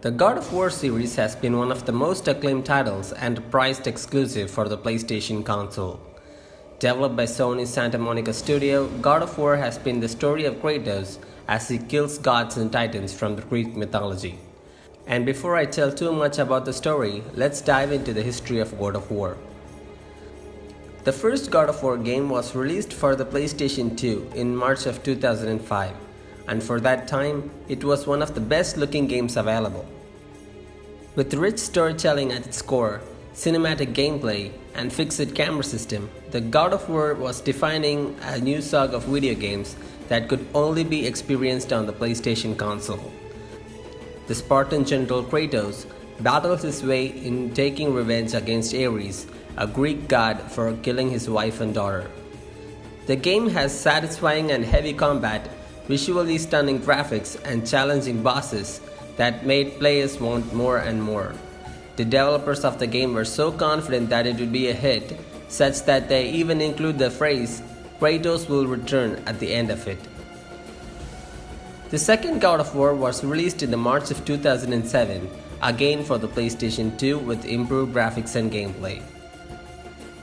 The God of War series has been one of the most acclaimed titles and prized exclusive for the PlayStation console. Developed by Sony's Santa Monica studio, God of War has been the story of Kratos as he kills gods and titans from the Greek mythology. And before I tell too much about the story, let's dive into the history of God of War. The first God of War game was released for the PlayStation 2 in March of 2005, and for that time, it was one of the best looking games available. With rich storytelling at its core, cinematic gameplay, and fixed camera system, the God of War was defining a new saga of video games that could only be experienced on the PlayStation console. The Spartan general Kratos battles his way in taking revenge against Ares, a Greek god, for killing his wife and daughter. The game has satisfying and heavy combat, visually stunning graphics, and challenging bosses that made players want more and more. The developers of the game were so confident that it would be a hit, such that they even include the phrase, "Kratos will return" at the end of it. The second God of War was released in the March of 2007, again for the PlayStation 2 with improved graphics and gameplay.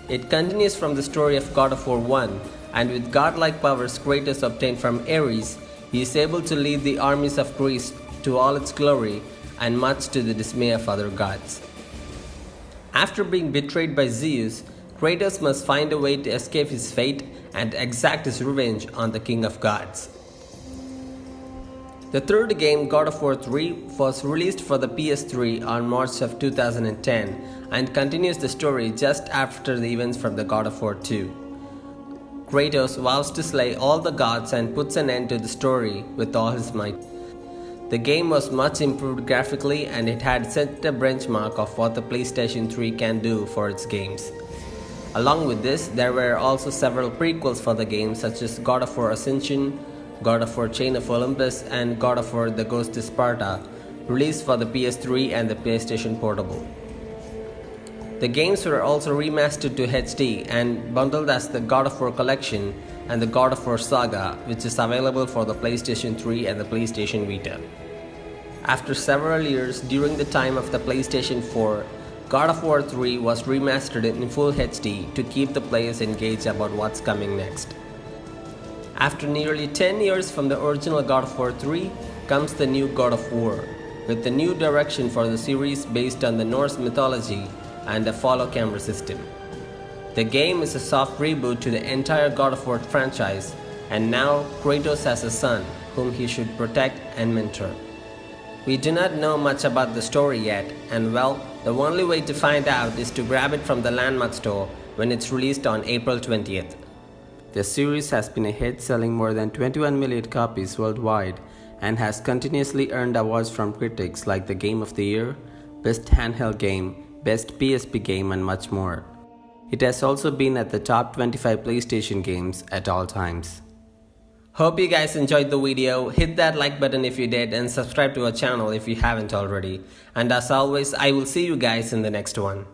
It continues from the story of God of War 1, and with godlike powers Kratos obtained from Ares, he is able to lead the armies of Greece to all its glory and much to the dismay of other gods. After being betrayed by Zeus, Kratos must find a way to escape his fate and exact his revenge on the King of Gods. The third game, God of War 3, was released for the PS3 on March of 2010 and continues the story just after the events from the God of War 2. Kratos vows to slay all the gods and puts an end to the story with all his might. The game was much improved graphically, and it had set a benchmark of what the PlayStation 3 can do for its games. Along with this, there were also several prequels for the game, such as God of War Ascension, God of War Chain of Olympus, and God of War The Ghost of Sparta, released for the PS3 and the PlayStation Portable. The games were also remastered to HD and bundled as the God of War Collection and the God of War Saga, which is available for the PlayStation 3 and the PlayStation Vita. After several years during the time of the PlayStation 4, God of War 3 was remastered in full HD to keep the players engaged about what's coming next. After nearly 10 years from the original God of War 3 comes the new God of War, with a new direction for the series based on the Norse mythology and a follow camera system. The game is a soft reboot to the entire God of War franchise, and now Kratos has a son whom he should protect and mentor. We do not know much about the story yet, and well, the only way to find out is to grab it from the Landmark store when it's released on April 20th. The series has been a hit, selling more than 21 million copies worldwide and has continuously earned awards from critics like the Game of the Year, Best Handheld Game, Best PSP Game, and much more. It has also been at the top 25 PlayStation games at all times. Hope you guys enjoyed the video. Hit that like button if you did, and subscribe to our channel if you haven't already. And as always, I will see you guys in the next one.